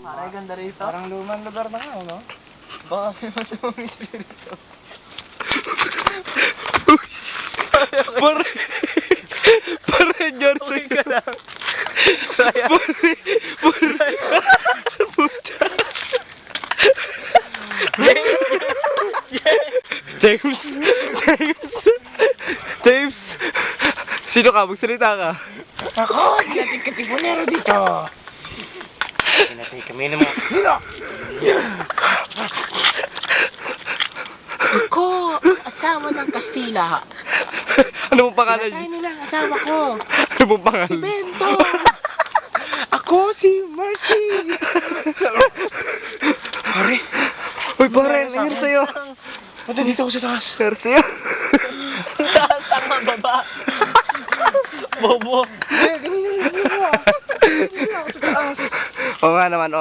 Parang ganda rito. Parang lumang lugar na nga, no? Baka may masamang espiritu. Pare, George, ka lang. James! Sino ka? Magsalita ka. Ako! Katipunero dito! Pinatay kami ng mga... Sino? Ako! Asawa ng Kastila. Ano mong pangalan? Pinatay nila ang asawa ko. Ano mong pangalan? Si Bento! Ako si Mercy! Pare! Uy, pare! Nangyari sa'yo! Punta dito ako sa taas. Mercy! Taas ang baba. Bobo. Oo nga naman.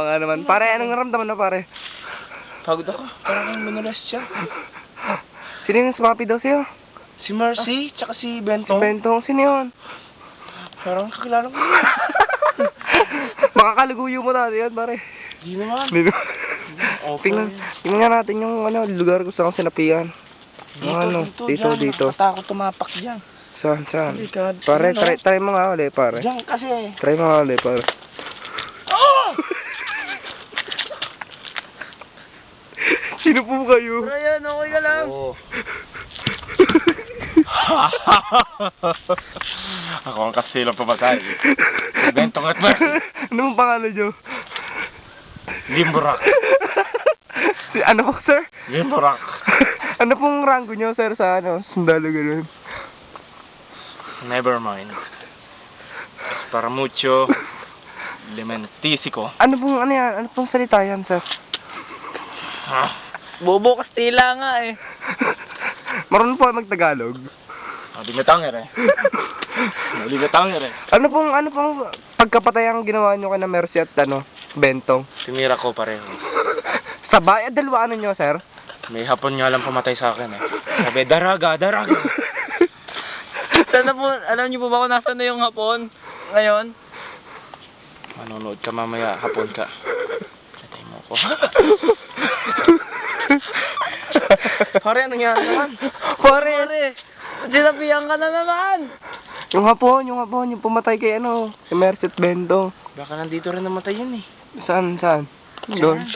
Pare, anong naramdaman mo, pare? Pagod ako. Parang manulas siya. Sino yung sumapi daw sa'yo? Si Mercy, tsaka si Si Bento. Bentong, sino yun? Parang kakilala ko. Makakaluguyo mo dati yan, pare. Di naman. Dito. Opo. Tingnan nga natin yung lugar gusto kong sinapian. Dito. Matakot tumapak dyan. Saan? Halika, Pare, sino? try mo nga ulit, pare. Diyan kasi. Try mo nga ulit, pare. Oh! Sino po kayo? Brian, okay ka lang? Oo. Ako ang kasilang pamatay. Bentong at Mercy. Ano mong pangalan nyo? Limburak. Ano po, sir? Limburak. Ano pong rango nyo, sir, sa sundalo ganun? Never mind. Para mucho. Lementisico. Ano pong salita yan, sir? Bobo Kastila nga eh. Marunong po mag-Tagalog. Limitangir eh. Limitangir eh. Ano pong pagkapatay ang ginawa nyo kay na Mercy at Bentong? Tinira ko pareho. Sabay, dalawa nyo, sir? May hapon nga lang pumatay sa akin eh. Sabi, daraga. Sana po, alam niyo po ba kung nasa na yung hapon ngayon? Manonood ka mamaya, hapon ka. Patay mo ko. Pare, anong yan naman? Pare! Sinabihan ka na naman! Yung hapon, yung pumatay kay si Mercy at Bentong. Baka nandito rin namatay yun eh. Saan? Doon.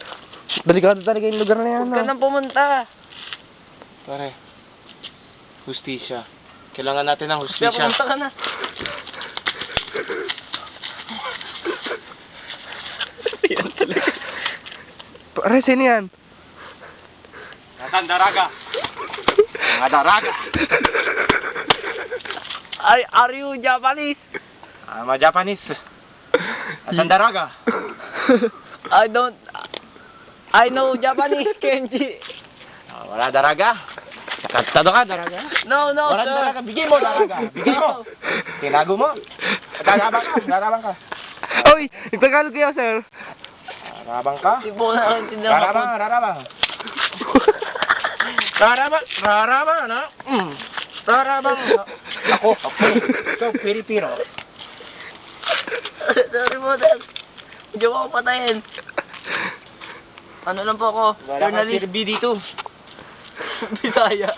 Delikado talaga yung lugar na yan, Huwag ka nang pumunta. Pare, hustisya. Kailangan natin ng Kaya hustisya. pumunta ka na. Yan talaga. Pare, sino yan? Nasaan daraga? Mga daraga. Are you Japanese? Mga Japanese. Nasaan daraga? I know Japanese, Kenji. Wala daraga. Nakastado ka, daraga. No, Wala sir. daraga. Bigay mo, daraga. Bigay mo. Tinago mo. Darabang ka. Oy, nagtagalog kayo, sir. Darabang ka. Hindi po nakaintindihan ako. Darabang. Ano? Darabang. Ako. Ikaw, piripiro. Sorry po, sir. Medyo ako patayin. Ano lang po ako? Wala kang Journalist. sirbi dito. Bisaya.